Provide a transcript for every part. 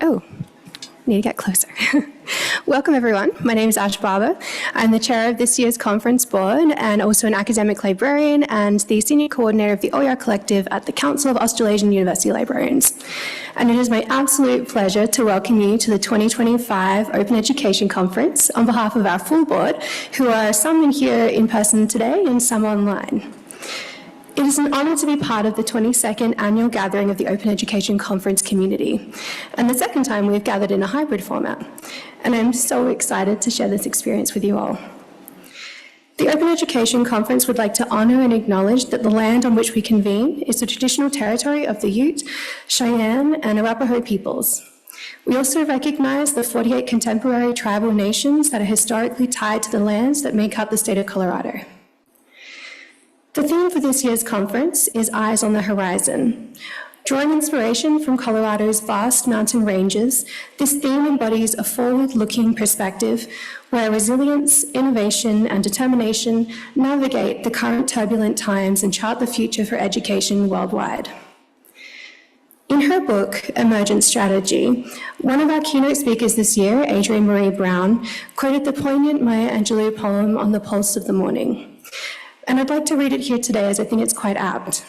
Oh, need to get closer. Welcome, everyone. My name is Ash Barber. I'm the chair of this year's conference board and also an academic librarian and the senior coordinator of the OER Collective at the Council of Australasian University Librarians. And it is my absolute pleasure to welcome you to the 2025 Open Education Conference on behalf of our full board, who are some here in person today and some online. It is an honour to be part of the 22nd annual gathering of the Open Education Conference community, and the second time we've gathered in a hybrid format. And I'm so excited to share this experience with you all. The Open Education Conference would like to honour and acknowledge that the land on which we convene is the traditional territory of the Ute, Cheyenne and Arapaho peoples. We also recognise the 48 contemporary tribal nations that are historically tied to the lands that make up the state of Colorado. The theme for this year's conference is Eyes on the Horizon. Drawing inspiration from Colorado's vast mountain ranges, this theme embodies a forward-looking perspective where resilience, innovation, and determination navigate the current turbulent times and chart the future for education worldwide. In her book, Emergent Strategy, one of our keynote speakers this year, Adrienne Marie Brown, quoted the poignant Maya Angelou poem On the Pulse of the Morning. And I'd like to read it here today as I think it's quite apt.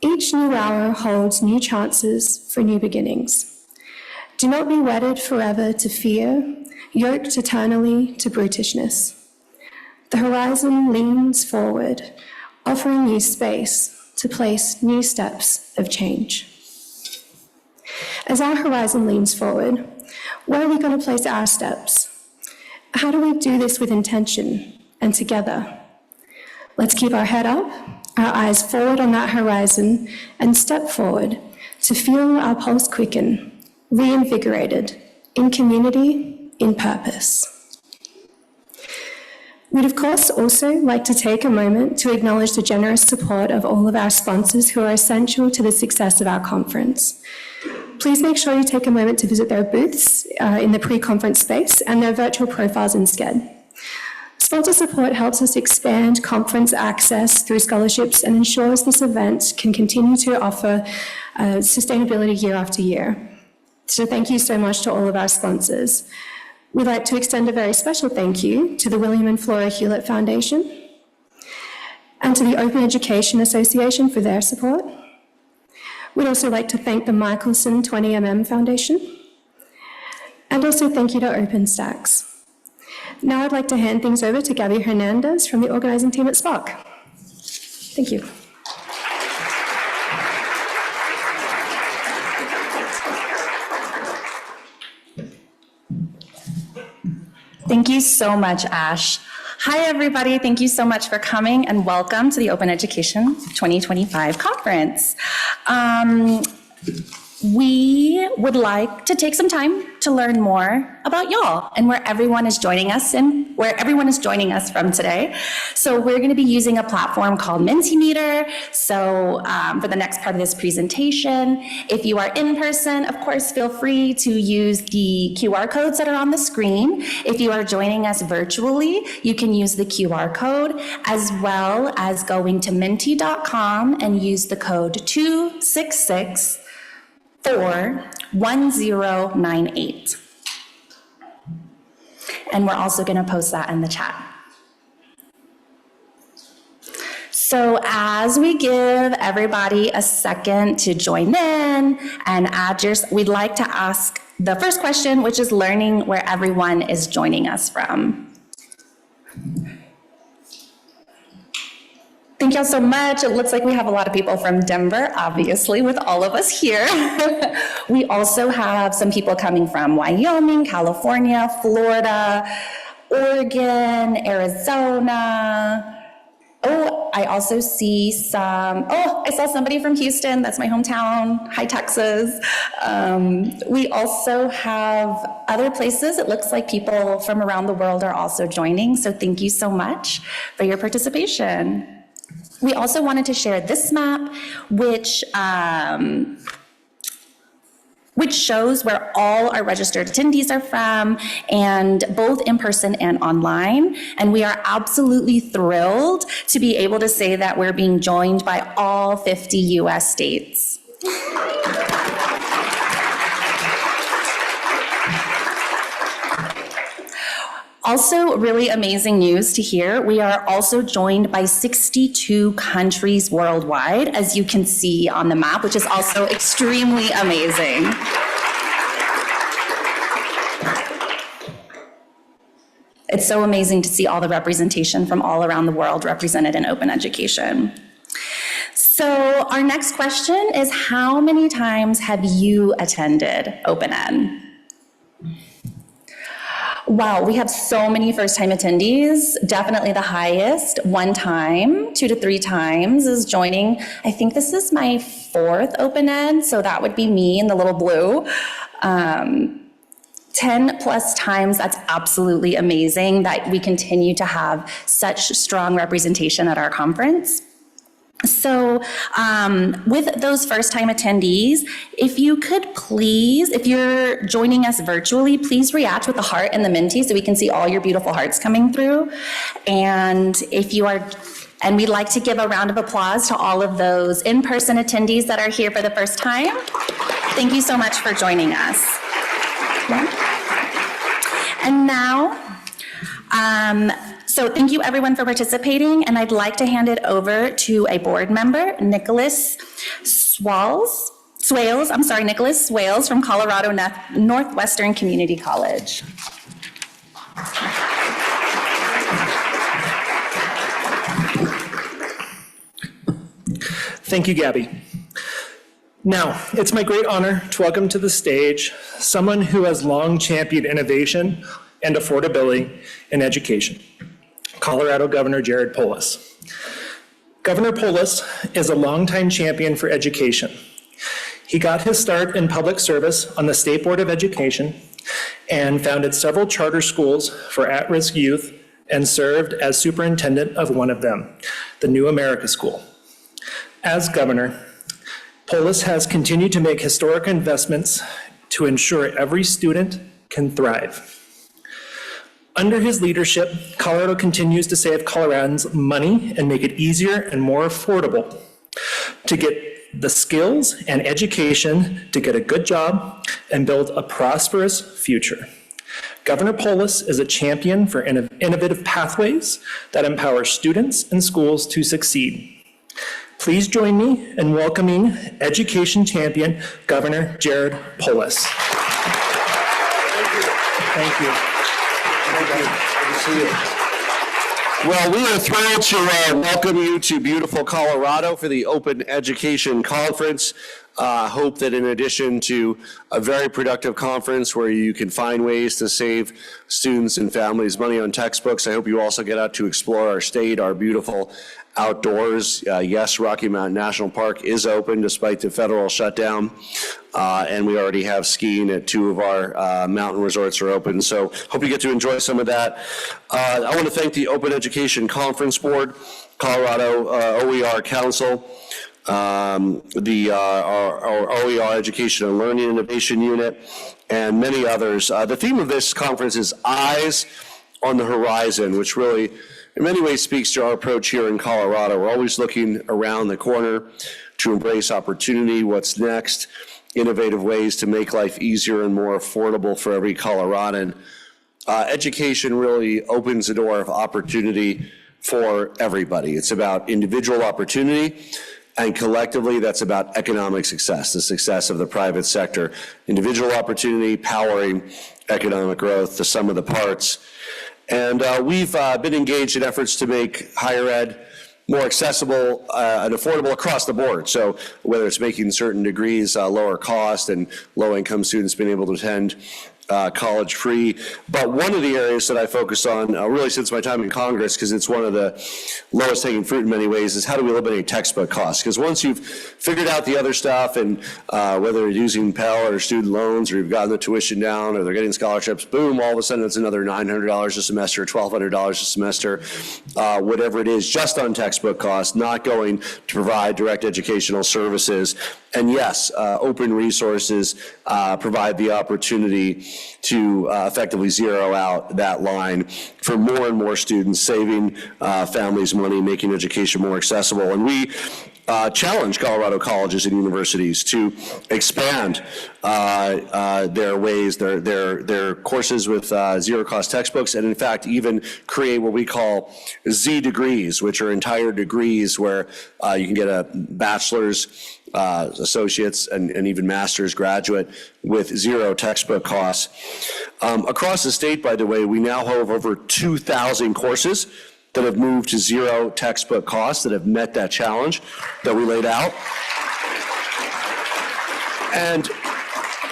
Each new hour holds new chances for new beginnings. Do not be wedded forever to fear, yoked eternally to brutishness. The horizon leans forward, offering you space to place new steps of change. As our horizon leans forward, where are we going to place our steps? How do we do this with intention and together? Let's keep our head up, our eyes forward on that horizon, and step forward to feel our pulse quicken, reinvigorated, in community, in purpose. We'd of course also like to take a moment to acknowledge the generous support of all of our sponsors who are essential to the success of our conference. Please make sure you take a moment to visit their booths in the pre-conference space and their virtual profiles instead. Sponsor support helps us expand conference access through scholarships and ensures this event can continue to offer sustainability year after year. So thank you so much to all of our sponsors. We'd like to extend a very special thank you to the William and Flora Hewlett Foundation and to the Open Education Association for their support. We'd also like to thank the Michelson 20mm Foundation, and also thank you to OpenStax. Now I'd like to hand things over to Gabby Hernandez from the organising team at Spark. Thank you. Thank you so much, Ash. Hi, everybody. Thank you so much for coming and welcome to the Open Education 2025 conference. We would like to take some time to learn more about y'all and where everyone is joining us from today. So we're going to be using a platform called Mentimeter. So for the next part of this presentation, if you are in person, of course, feel free to use the QR codes that are on the screen. If you are joining us virtually, you can use the QR code as well as going to menti.com and use the code 266-41098. And we're also going to post that in the chat. So as we give everybody a second to join in and we'd like to ask the first question, which is learning where everyone is joining us from. Thank y'all so much. It looks like we have a lot of people from Denver, obviously, with all of us here. We also have some people coming from Wyoming, California, Florida, Oregon, Arizona. Oh, I also see I saw somebody from Houston. That's my hometown. Hi, Texas. We also have other places. It looks like people from around the world are also joining. So thank you so much for your participation. We also wanted to share this map, which shows where all our registered attendees are from, and both in person and online. And we are absolutely thrilled to be able to say that we're being joined by all 50 US states. Also, really amazing news to hear. We are also joined by 62 countries worldwide, as you can see on the map, which is also extremely amazing. It's so amazing to see all the representation from all around the world represented in open education. So our next question is, how many times have you attended OpenEd? Wow, we have so many first-time attendees. Definitely the highest, 1 time, 2 to 3 times is joining. I think this is my 4th OpenEd, so that would be me in the little blue. 10 plus times, that's absolutely amazing that we continue to have such strong representation at our conference. So with those first-time attendees, if you could please, if you're joining us virtually, please react with the heart and the Minty so we can see all your beautiful hearts coming through. And if you are, and we'd like to give a round of applause to all of those in-person attendees that are here for the first time. Thank you so much for joining us. And now, so thank you everyone for participating, and I'd like to hand it over to a board member, Nicholas Swales from Colorado Northwestern Community College. Thank you, Gabby. Now, it's my great honor to welcome to the stage someone who has long championed innovation and affordability in education, Colorado Governor Jared Polis. Governor Polis is a longtime champion for education. He got his start in public service on the State Board of Education and founded several charter schools for at-risk youth and served as superintendent of one of them, the New America School. As governor, Polis has continued to make historic investments to ensure every student can thrive. Under his leadership, Colorado continues to save Coloradans money and make it easier and more affordable to get the skills and education to get a good job and build a prosperous future. Governor Polis is a champion for innovative pathways that empower students and schools to succeed. Please join me in welcoming education champion, Governor Jared Polis. Thank you. Good to see you. Well, we are thrilled to welcome you to beautiful Colorado for the Open Education Conference. Hope that in addition to a very productive conference where you can find ways to save students and families money on textbooks, I hope you also get out to explore our state, our beautiful outdoors. Yes, Rocky Mountain National Park is open despite the federal shutdown. And we already have skiing at 2 of our mountain resorts are open. So hope you get to enjoy some of that. I want to thank the Open Education Conference Board, Colorado OER Council, our OER Education and Learning Innovation Unit, and many others. The theme of this conference is Eyes on the Horizon, which really in many ways speaks to our approach here in Colorado. We're always looking around the corner to embrace opportunity, what's next, innovative ways to make life easier and more affordable for every Coloradan. Education really opens the door of opportunity for everybody. It's about individual opportunity, and collectively that's about economic success, the success of the private sector. Individual opportunity powering economic growth, the sum of the parts. And we've been engaged in efforts to make higher ed more accessible and affordable across the board. So whether it's making certain degrees lower cost and low-income students being able to attend college free. But one of the areas that I focus on really since my time in Congress, because it's one of the lowest hanging fruit in many ways, is how do we eliminate textbook costs? Because once you've figured out the other stuff, and whether you're using Pell or student loans, or you've gotten the tuition down, or they're getting scholarships, boom, all of a sudden it's another $900 a semester, $1,200 a semester, whatever it is, just on textbook costs, not going to provide direct educational services. And yes, open resources provide the opportunity to effectively zero out that line for more and more students, saving families money, making education more accessible. And we challenge Colorado colleges and universities to expand their ways, their courses with zero-cost textbooks, and in fact even create what we call Z degrees, which are entire degrees where you can get a bachelor's, associates, and even master's graduate with zero textbook costs. Across the state, by the way, we now have over 2,000 courses that have moved to zero textbook costs, that have met that challenge that we laid out. And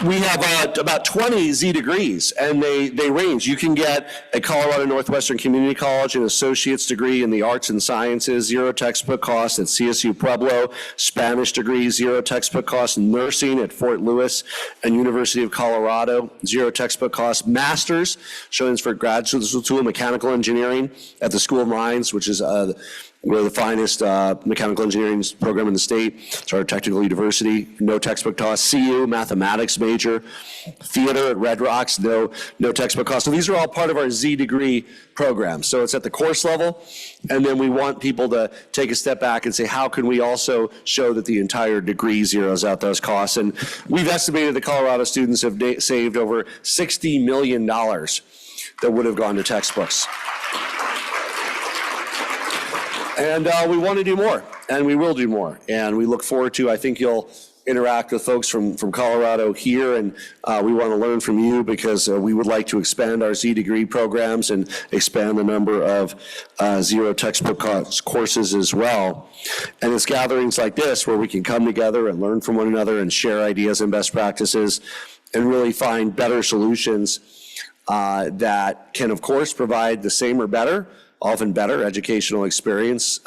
we have about 20 Z degrees, and they range. You can get a Colorado Northwestern Community College an associate's degree in the arts and sciences, zero textbook costs at CSU Pueblo, Spanish degree, zero textbook costs, nursing at Fort Lewis and University of Colorado, zero textbook costs, master's, showing for graduate school mechanical engineering at the School of Mines, which is we're the finest mechanical engineering program in the state. It's our technical university, no textbook costs. CU, mathematics major. Theater at Red Rocks, no textbook costs. So these are all part of our Z degree program. So it's at the course level, and then we want people to take a step back and say, how can we also show that the entire degree zeroes out those costs? And we've estimated that Colorado students have saved over $60 million that would have gone to textbooks. And we want to do more, and we will do more. And we look forward to, I think you'll interact with folks from Colorado here, and we want to learn from you because we would like to expand our Z degree programs and expand the number of zero textbook courses as well. And it's gatherings like this where we can come together and learn from one another and share ideas and best practices and really find better solutions that can, of course, provide the same or better, often better educational experience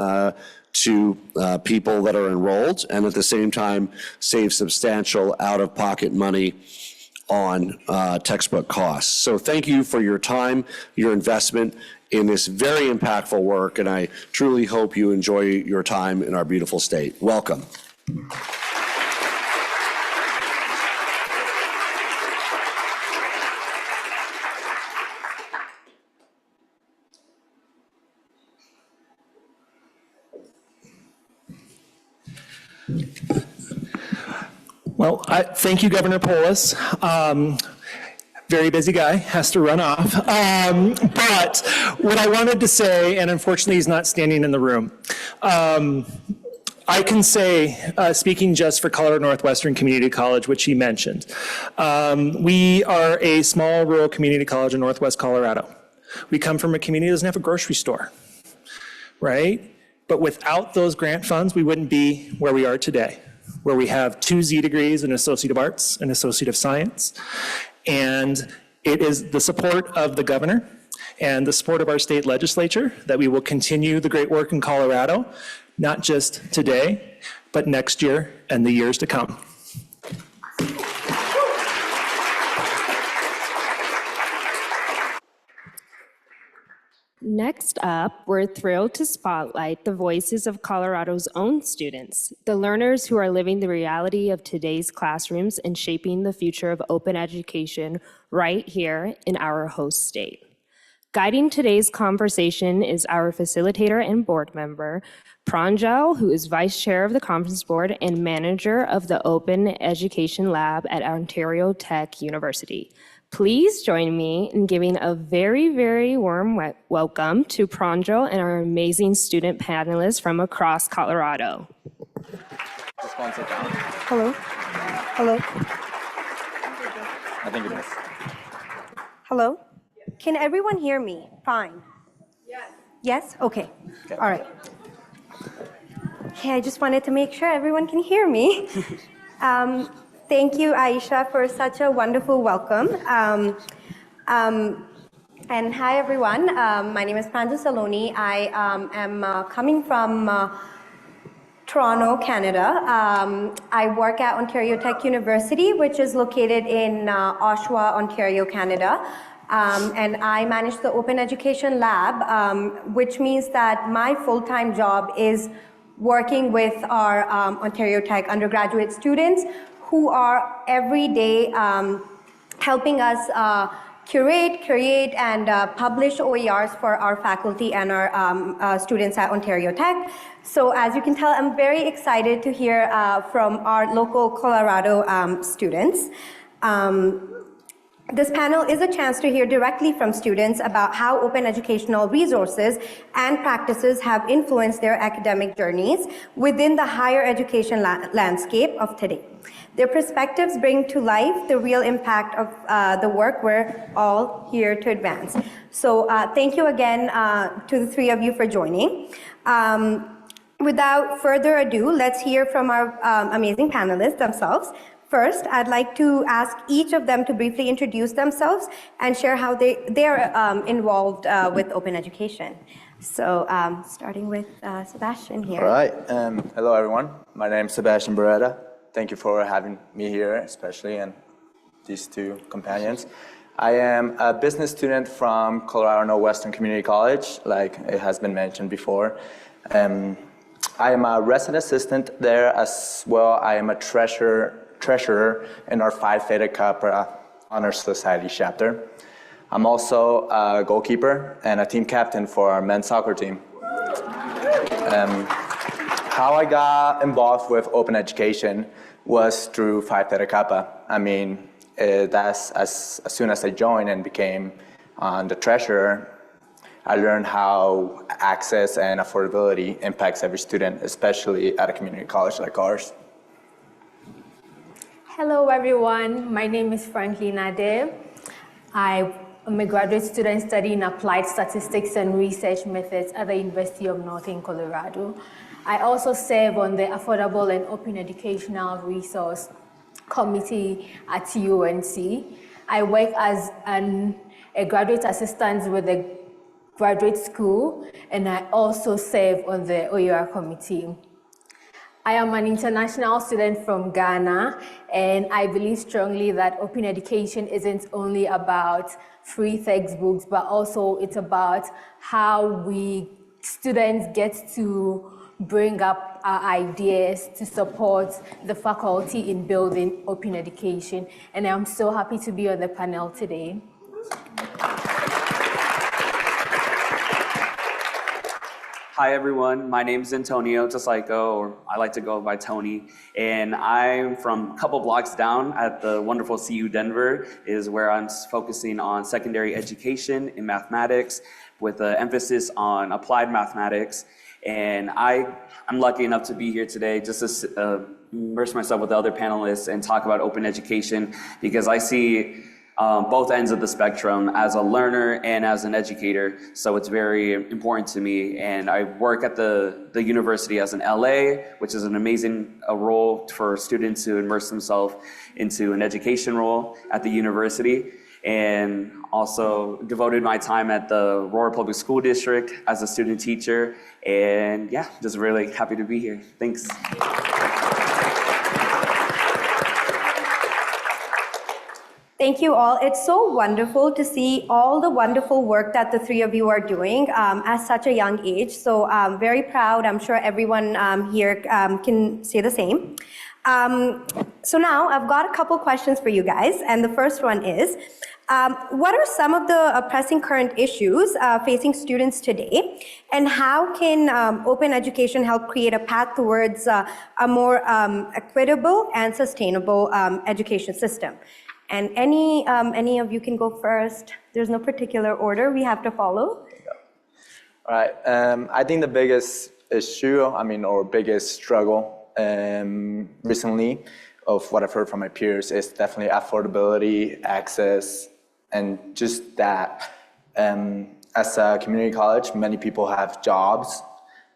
to people that are enrolled, and at the same time save substantial out-of-pocket money on textbook costs. So thank you for your time, your investment in this very impactful work, and I truly hope you enjoy your time in our beautiful state. Welcome. Well, thank you, Governor Polis. Very busy guy, has to run off. But what I wanted to say, and unfortunately he's not standing in the room, I can say, speaking just for Colorado Northwestern Community College, which he mentioned, we are a small rural community college in Northwest Colorado. We come from a community that doesn't have a grocery store, right? But without those grant funds, we wouldn't be where we are today, where we have 2 Z degrees, an Associate of Arts, an Associate of Science. And it is the support of the governor and the support of our state legislature that we will continue the great work in Colorado, not just today, but next year and the years to come. Next up, we're thrilled to spotlight the voices of Colorado's own students, the learners who are living the reality of today's classrooms and shaping the future of open education right here in our host state. Guiding today's conversation is our facilitator and board member, Pranjal, who is vice chair of the conference board and manager of the Open Education Lab at Ontario Tech University. Please join me in giving a very, very warm welcome to Pranjal and our amazing student panelists from across Colorado. Hello? Hello? I think it is. Hello? Can everyone hear me? Fine. Yes. Yes? Okay. All right. Okay, I just wanted to make sure everyone can hear me. Thank you, Aisha, for such a wonderful welcome. And hi, everyone. My name is Pranjal Saloni. I am coming from Toronto, Canada. I work at Ontario Tech University, which is located in Oshawa, Ontario, Canada. And I manage the Open Education Lab, which means that my full-time job is working with our Ontario Tech undergraduate students who are every day helping us curate, create, and publish OERs for our faculty and our students at Ontario Tech. So as you can tell, I'm very excited to hear from our local Colorado students. This panel is a chance to hear directly from students about how open educational resources and practices have influenced their academic journeys within the higher education landscape of today. Their perspectives bring to life the real impact of the work we're all here to advance. So thank you again to the three of you for joining. Without further ado, let's hear from our amazing panelists themselves. First, I'd like to ask each of them to briefly introduce themselves and share how they're involved with open education. So starting with Sebastian here. All right. Hello, everyone. My name is Sebastian Beretta. Thank you for having me here, especially, and these two companions. I am a business student from Colorado Northwestern Community College, like it has been mentioned before. I am a resident assistant there as well. I am a treasurer in our Phi Theta Kappa Honor Society chapter. I'm also a goalkeeper and a team captain for our men's soccer team. How I got involved with open education was through Phi Theta Kappa. I mean, that's as soon as I joined and became the treasurer, I learned how access and affordability impacts every student, especially at a community college like ours. Hello everyone, my name is Franklina De. I am a graduate student studying applied statistics and research methods at the University of Northern Colorado. I also serve on the Affordable and Open Educational Resource Committee at UNC. I work as a graduate assistant with the graduate school, and I also serve on the OER committee. I am an international student from Ghana, and I believe strongly that open education isn't only about free textbooks, but also it's about how we students get to bring up our ideas to support the faculty in building open education. And I'm so happy to be on the panel today. Hi everyone, my name is Antonio Tasaico, or I like to go by Tony, and I'm from a couple blocks down at the wonderful CU Denver, is where I'm focusing on secondary education in mathematics with an emphasis on applied mathematics. And I'm lucky enough to be here today just to immerse myself with the other panelists and talk about open education, because I see both ends of the spectrum as a learner and as an educator. So it's very important to me. And I work at the university as an LA, which is an amazing role for students to immerse themselves into an education role at the university. And also devoted my time at the Aurora Public School District as a student teacher. And yeah, just really happy to be here. Thanks. Thank you all. It's so wonderful to see all the wonderful work that the three of you are doing at such a young age. So I'm very proud. I'm sure everyone here can say the same. So now I've got a couple questions for you guys. And the first one is, what are some of the pressing current issues facing students today? And how can open education help create a path towards a more equitable and sustainable education system? And any of you can go first. There's no particular order we have to follow. All right. I think the biggest issue, or biggest struggle recently of what I've heard from my peers is definitely affordability, access, and just that. As a community college, many people have jobs,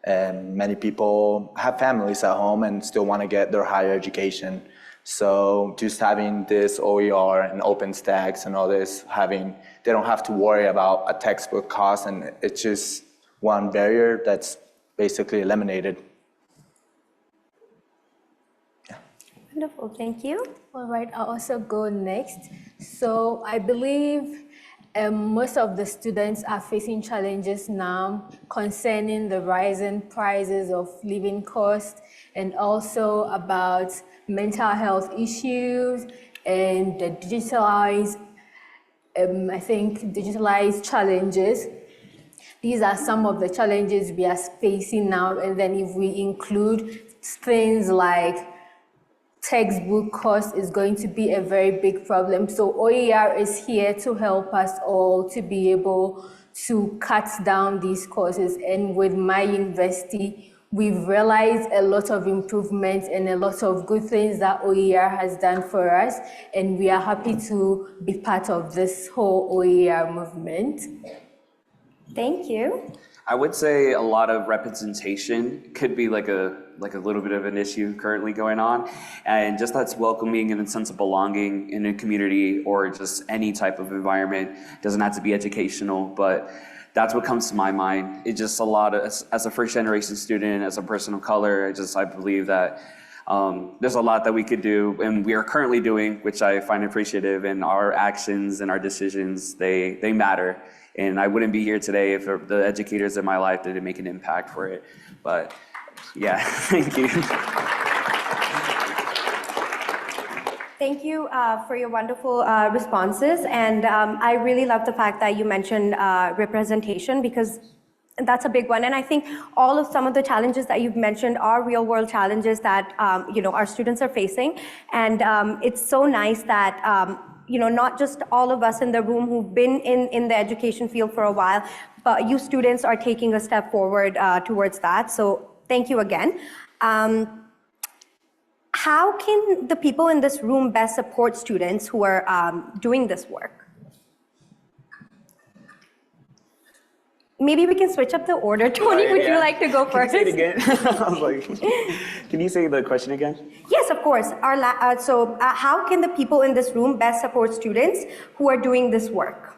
and many people have families at home and still want to get their higher education. So just having this OER and OpenStax and all this, they don't have to worry about a textbook cost, and it's just one barrier that's basically eliminated. Yeah. Wonderful, thank you. All right, I'll also go next. So I believe most of the students are facing challenges now concerning the rising prices of living costs, and also about mental health issues and the digitalized I think, digitalized challenges. These are some of the challenges we are facing now. And then if we include things like textbook cost is going to be a very big problem. So OER is here to help us all to be able to cut down these costs. And with my university, we've realized a lot of improvements and a lot of good things that OER has done for us. And we are happy to be part of this whole OER movement. Thank you. I would say a lot of representation could be like a little bit of an issue currently going on, and just that's welcoming and a sense of belonging in a community or just any type of environment. Doesn't have to be educational, but that's what comes to my mind. It's just a lot of, as a first generation student, as a person of color, I believe that there's a lot that we could do and we are currently doing, which I find appreciative, and our actions and our decisions, they matter. And I wouldn't be here today if the educators in my life didn't make an impact for it. But yeah, thank you. Thank you for your wonderful responses. And I really love the fact that you mentioned representation, because that's a big one. And I think some of the challenges that you've mentioned are real world challenges that our students are facing. And it's so nice that not just all of us in the room who've been in the education field for a while, but you students are taking a step forward towards that. So thank you again. How can the people in this room best support students who are doing this work? Maybe we can switch up the order. Tony, would you like to go first? Can you say it again? I was like, can you say the question again? Yes, of course. How can the people in this room best support students who are doing this work?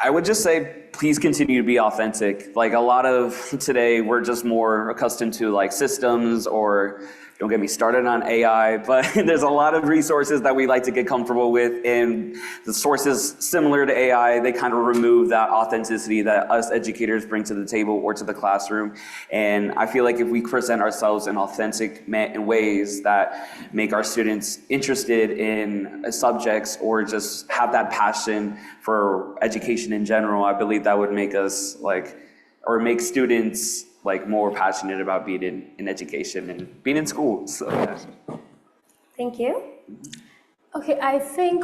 I would just say, please continue to be authentic. Like a lot of today, we're just more accustomed to like systems, or don't get me started on AI, but there's a lot of resources that we like to get comfortable with, and the sources similar to AI, they kind of remove that authenticity that us educators bring to the table or to the classroom. And I feel like if we present ourselves in authentic ways that make our students interested in subjects or just have that passion for education in general, I believe that would make us make students more passionate about being in education and being in school. So yeah. Thank you. Okay, I think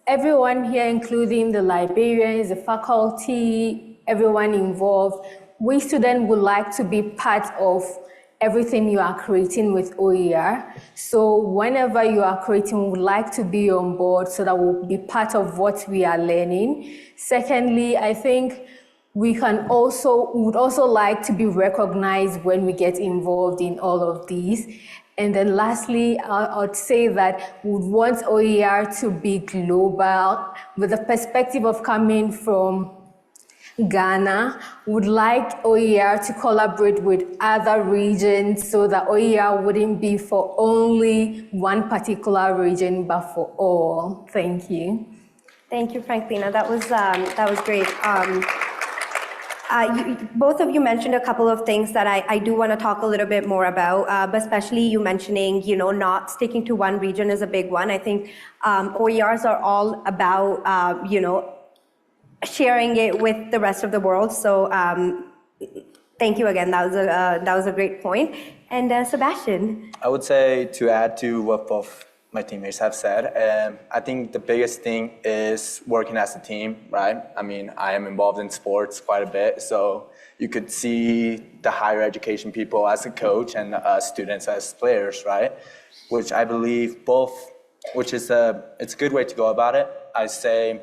everyone here, including the librarians, the faculty, everyone involved, we students would like to be part of everything you are creating with OER. So whenever you are creating, we would like to be on board so that we'll be part of what we are learning. Secondly, I think we would also like to be recognized when we get involved in all of these. And then lastly, I would say that we would want OER to be global with the perspective of coming from Ghana. Would like OER to collaborate with other regions so that OER wouldn't be for only one particular region, but for all. Thank you. Thank you, Franklina. That was great. Both of you mentioned a couple of things that I do want to talk a little bit more about, but especially you mentioning, not sticking to one region is a big one. I think OERs are all about, sharing it with the rest of the world. So thank you again. That was a great point. And Sebastian. I would say, to add to what both my teammates have said, I think the biggest thing is working as a team, right? I mean, I am involved in sports quite a bit, so you could see the higher education people as a coach and students as players, right? Which I believe it's a good way to go about it. I say,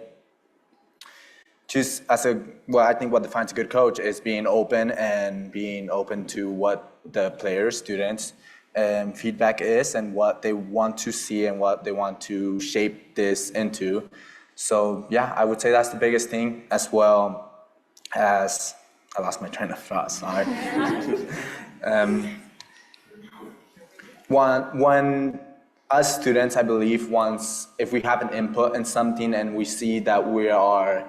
I think what defines a good coach is being open to what the players, students, feedback is and what they want to see and what they want to shape this into. So yeah, I would say that's the biggest thing, as well as, I lost my train of thought, sorry. When us students, I believe, if we have an input in something and we see that we are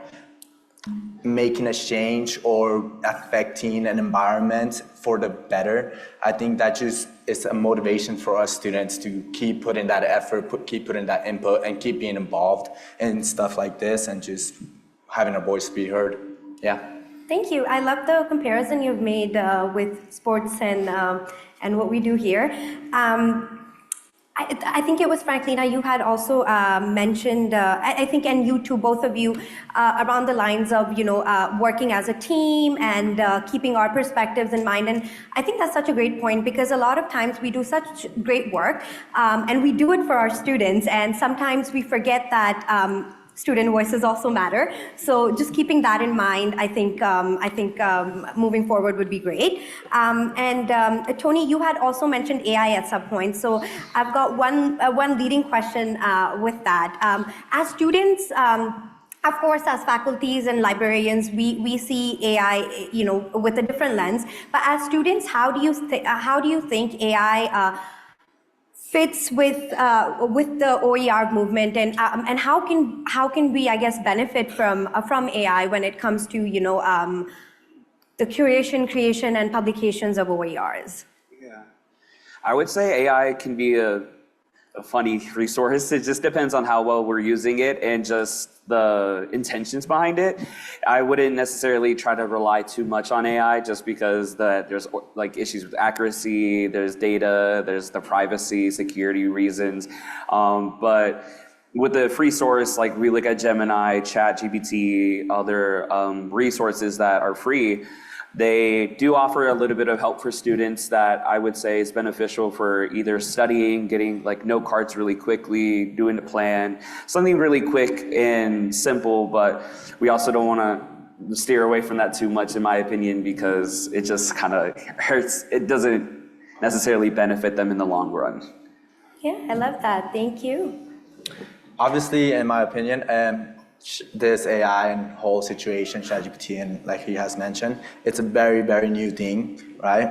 making a change or affecting an environment for the better, I think that just is a motivation for us students to keep putting that effort, keep putting that input, and keep being involved in stuff like this and just having our voice be heard. Yeah. Thank you. I love the comparison you've made with sports and what we do here. I think it was Franklina, you had also mentioned, I think, and you too, both of you, around the lines of, working as a team and keeping our perspectives in mind. And I think that's such a great point, because a lot of times we do such great work and we do it for our students. And sometimes we forget that student voices also matter. So just keeping that in mind, I think moving forward would be great. Tony, you had also mentioned AI at some point. So I've got one leading question with that. As students, of course, as faculties and librarians, we see AI, with a different lens. But as students, how do you think AI fits with the OER movement, and how can we, I guess, benefit from AI when it comes to the curation, creation, and publications of OERs? Yeah, I would say AI can be a funny resource. It just depends on how well we're using it and just the intentions behind it. I wouldn't necessarily try to rely too much on AI just because there's like issues with accuracy, there's data, there's the privacy, security reasons. But with the free source, like we look at Gemini, ChatGPT, other resources that are free, they do offer a little bit of help for students that I would say is beneficial for either studying, getting like note cards really quickly, doing a plan, something really quick and simple, but we also don't want to steer away from that too much, in my opinion, because it just kind of hurts. It doesn't necessarily benefit them in the long run. Yeah, I love that. Thank you. Obviously, in my opinion, this AI and whole situation, ChatGPT, and like he has mentioned, it's a very, very new thing, right?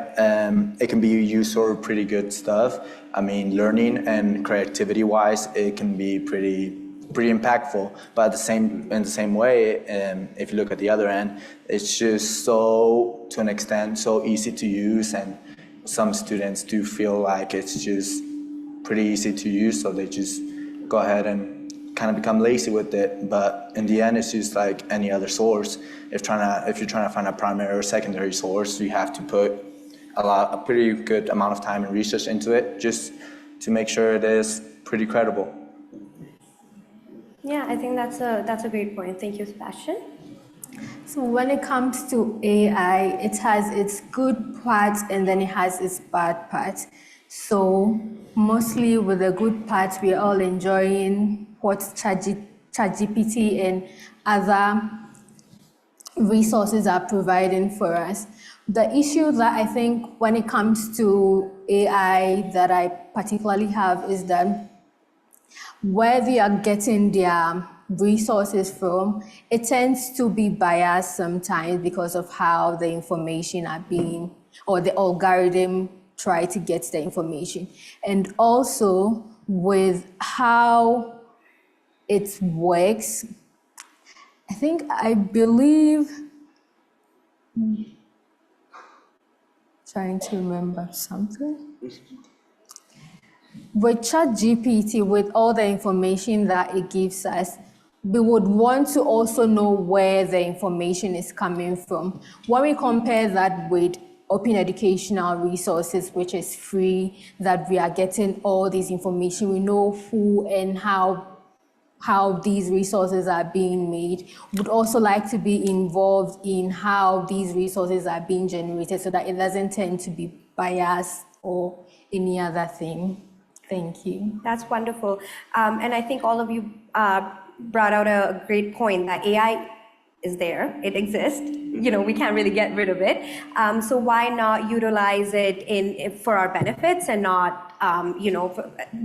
It can be used for pretty good stuff. I mean, learning and creativity-wise, it can be pretty impactful. But in the same way, if you look at the other end, it's just so, to an extent, so easy to use, and some students do feel like it's just pretty easy to use, so they just go ahead and kind of become lazy with it. But in the end, it's just like any other source. If you're trying to find a primary or secondary source, you have to put a pretty good amount of time and research into it just to make sure it is pretty credible. Yeah, I think that's a great point. Thank you, Sebastian. So when it comes to AI, it has its good parts and then it has its bad parts. So mostly with the good parts, we're all enjoying what ChatGPT and other resources are providing for us. The issue that I think when it comes to AI that I particularly have is that where they are getting their resources from, it tends to be biased sometimes because of how the information are being, or the algorithm try to get the information. And also with how it works, I believe, trying to remember something. With ChatGPT, with all the information that it gives us, we would want to also know where the information is coming from. When we compare that with open educational resources, which is free, that we are getting all this information, we know who and how these resources are being made. Would also like to be involved in how these resources are being generated so that it doesn't tend to be biased or any other thing. Thank you. That's wonderful. And I think all of you brought out a great point that AI is there, it exists. We can't really get rid of it. So why not utilize it for our benefits and not,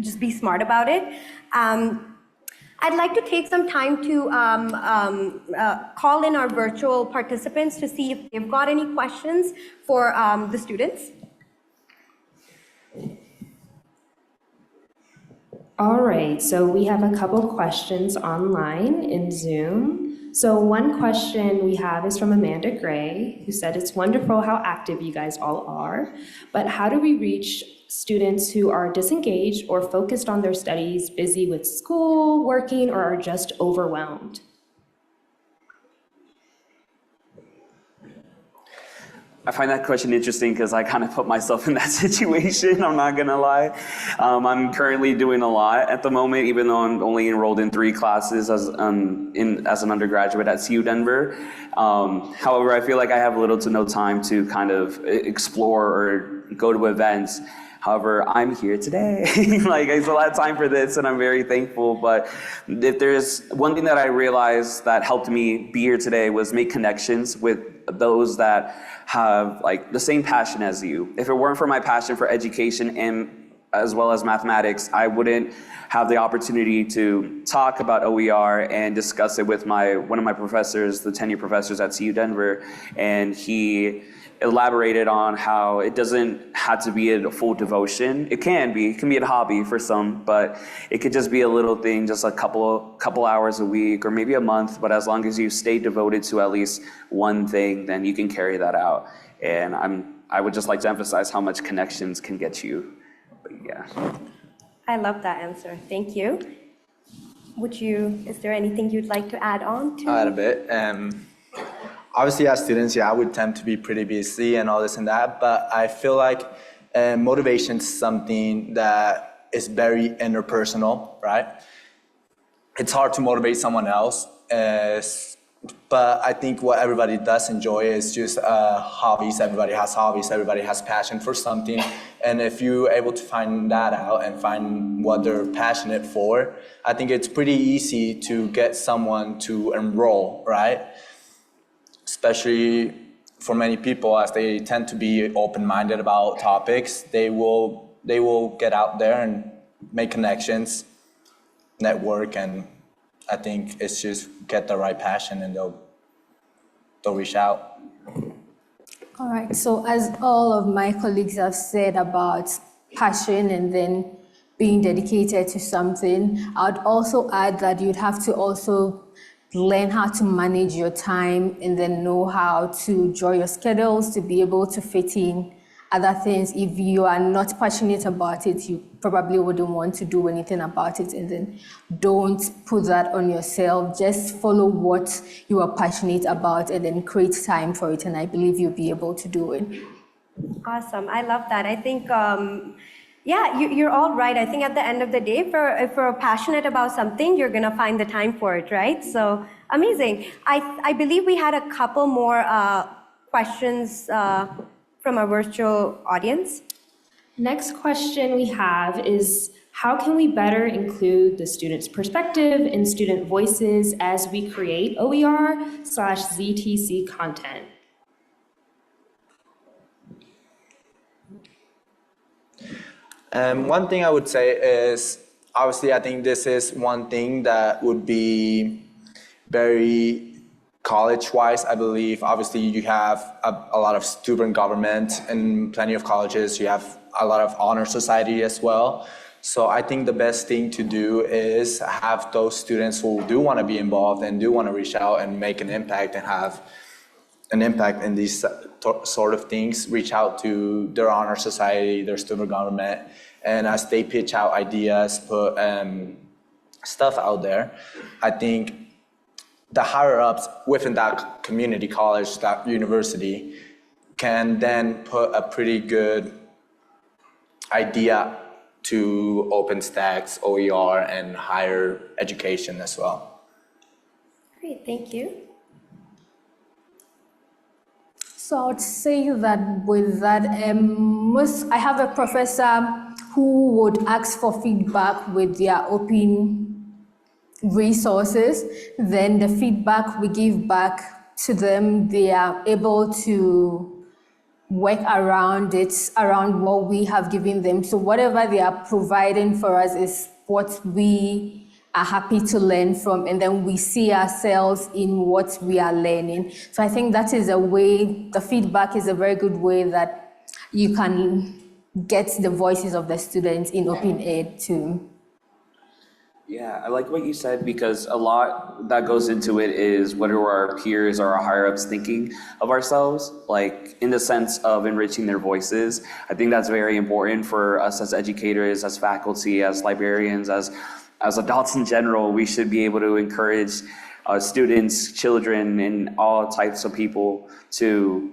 just be smart about it. I'd like to take some time to call in our virtual participants to see if they've got any questions for the students. All right, so we have a couple questions online in Zoom. So one question we have is from Amanda Gray, who said, it's wonderful how active you guys all are, but how do we reach students who are disengaged or focused on their studies, busy with school, working, or are just overwhelmed? I find that question interesting because I kind of put myself in that situation, I'm not gonna lie. I'm currently doing a lot at the moment, even though I'm only enrolled in 3 classes as an undergraduate at CU Denver. However, I feel like I have little to no time to kind of explore or go to events. However, I'm here today. Like, I still have time for this, and I'm very thankful. But if there's one thing that I realized that helped me be here today was make connections with those that have like the same passion as you. If it weren't for my passion for education and as well as mathematics, I wouldn't have the opportunity to talk about OER and discuss it with one of my professors, the tenure professors at CU Denver, and he elaborated on how it doesn't have to be a full devotion. It can be a hobby for some, but it could just be a little thing, just a couple hours a week or maybe a month, but as long as you stay devoted to at least one thing, then you can carry that out. And I would just like to emphasize how much connections can get you. But yeah. I love that answer. Thank you. Is there anything you'd like to add on to? I'll add a bit. Obviously, as students, I would tend to be pretty busy and all this and that, but I feel like motivation is something that is very interpersonal, right? It's hard to motivate someone else, but I think what everybody does enjoy is just hobbies. Everybody has hobbies, everybody has passion for something, and if you're able to find that out and find what they're passionate for, I think it's pretty easy to get someone to enroll, right? Especially for many people, as they tend to be open-minded about topics, they will get out there and make connections, network, and I think it's just get the right passion and they'll reach out. All right, so as all of my colleagues have said about passion and then being dedicated to something, I'd also add that you'd have to also learn how to manage your time and then know how to draw your schedules to be able to fit in other things. If you are not passionate about it, you probably wouldn't want to do anything about it, and then don't put that on yourself. Just follow what you are passionate about and then create time for it, and I believe you'll be able to do it. Awesome. I love that. I think, you're all right. I think at the end of the day, if you're passionate about something, you're going to find the time for it, right? So amazing. I believe we had a couple more questions from our virtual audience. Next question we have is, how can we better include the student's perspective and student voices as we create OER/ZTC content? One thing I would say is, obviously, I think this is one thing that would be very college-wise, I believe. Obviously, you have a lot of student government in plenty of colleges. You have a lot of honor society as well. So I think the best thing to do is have those students who do want to be involved and do want to reach out and make an impact and have an impact in these sort of things, reach out to their honor society, their student government, and as they pitch out ideas, put stuff out there, I think the higher ups within that community college, that university, can then put a pretty good idea to OpenStack's OER and higher education as well. Great, thank you. So I would say that with that, I have a professor who would ask for feedback with their open resources. Then the feedback we give back to them, they are able to work around it, around what we have given them. So whatever they are providing for us is what we are happy to learn from, and then we see ourselves in what we are learning. So I think that is a way, the feedback is a very good way that you can get the voices of the students in OpenEd too. Yeah, I like what you said because a lot that goes into it is what are our peers or our higher ups thinking of ourselves, like in the sense of enriching their voices. I think that's very important for us as educators, as faculty, as librarians, as adults in general. We should be able to encourage students, children, and all types of people to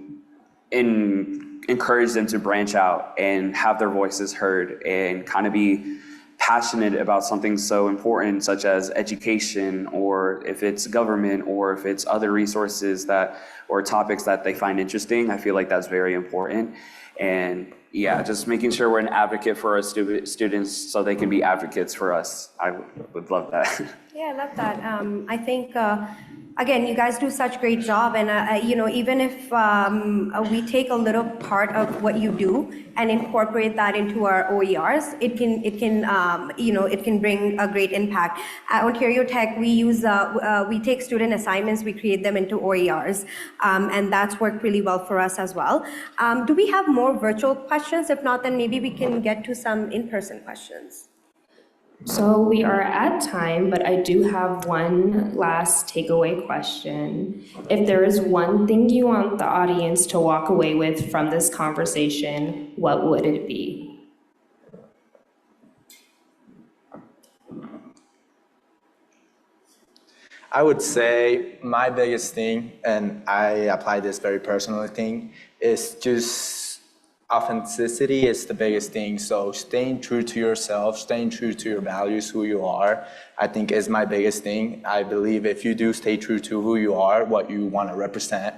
encourage them to branch out and have their voices heard and kind of be passionate about something so important such as education, or if it's government, or if it's other resources or topics that they find interesting. I feel like that's very important. And yeah, just making sure we're an advocate for our students so they can be advocates for us. I would love that. Yeah, I love that. I think, again, you guys do such great job, and even if we take a little part of what you do and incorporate that into our OERs, it can bring a great impact. At Ontario Tech, we take student assignments, we create them into OERs, and that's worked really well for us as well. Do we have more virtual questions? If not, then maybe we can get to some in-person questions. So we are at time, but I do have one last takeaway question. If there is one thing you want the audience to walk away with from this conversation, what would it be? I would say my biggest thing, and I apply this very personally thing, is just authenticity is the biggest thing. So staying true to yourself, staying true to your values, who you are, I think is my biggest thing. I believe if you do stay true to who you are, what you want to represent,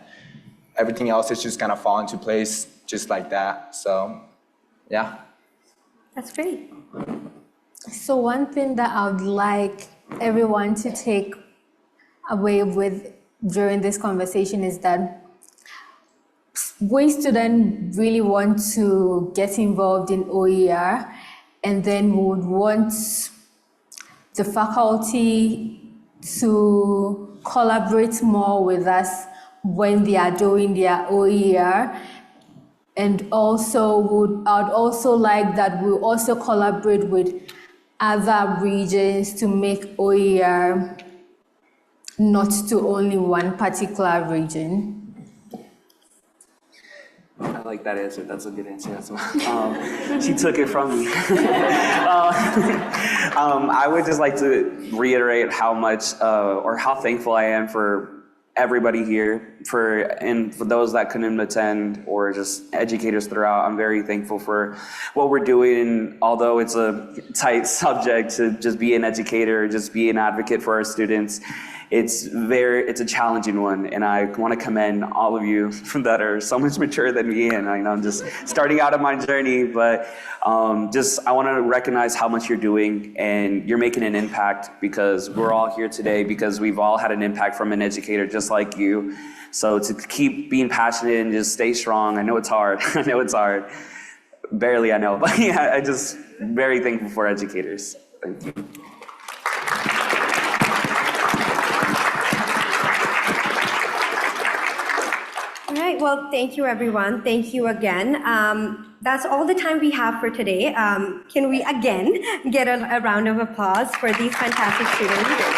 everything else is just gonna fall into place just like that. So, yeah. That's great. So one thing that I would like everyone to take away with during this conversation is that we students really want to get involved in OER, and then we would want the faculty to collaborate more with us when they are doing their OER. And also I'd also like that we also collaborate with other regions to make OER not to only one particular region. I like that answer. That's a good answer as well. She took it from me. I would just like to reiterate how much or how thankful I am for everybody here, and for those that couldn't attend or just educators throughout. I'm very thankful for what we're doing, although it's a tight subject to just be an educator, just be an advocate for our students. It's a challenging one, and I want to commend all of you that are so much mature than me, and I know I'm just starting out on my journey, but I want to recognize how much you're doing, and you're making an impact, because we're all here today because we've all had an impact from an educator just like you. So to keep being passionate and just stay strong. I know it's hard. I know it's hard. Barely, I know, but yeah, I just very thankful for educators. Thank you. All right, well, thank you, everyone. Thank you again. That's all the time we have for today. Can we again get a round of applause for these fantastic student leaders?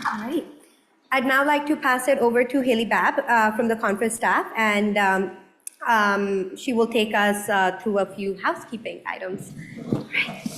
All right. I'd now like to pass it over to Haley Babb from the conference staff, and she will take us through a few housekeeping items. All right.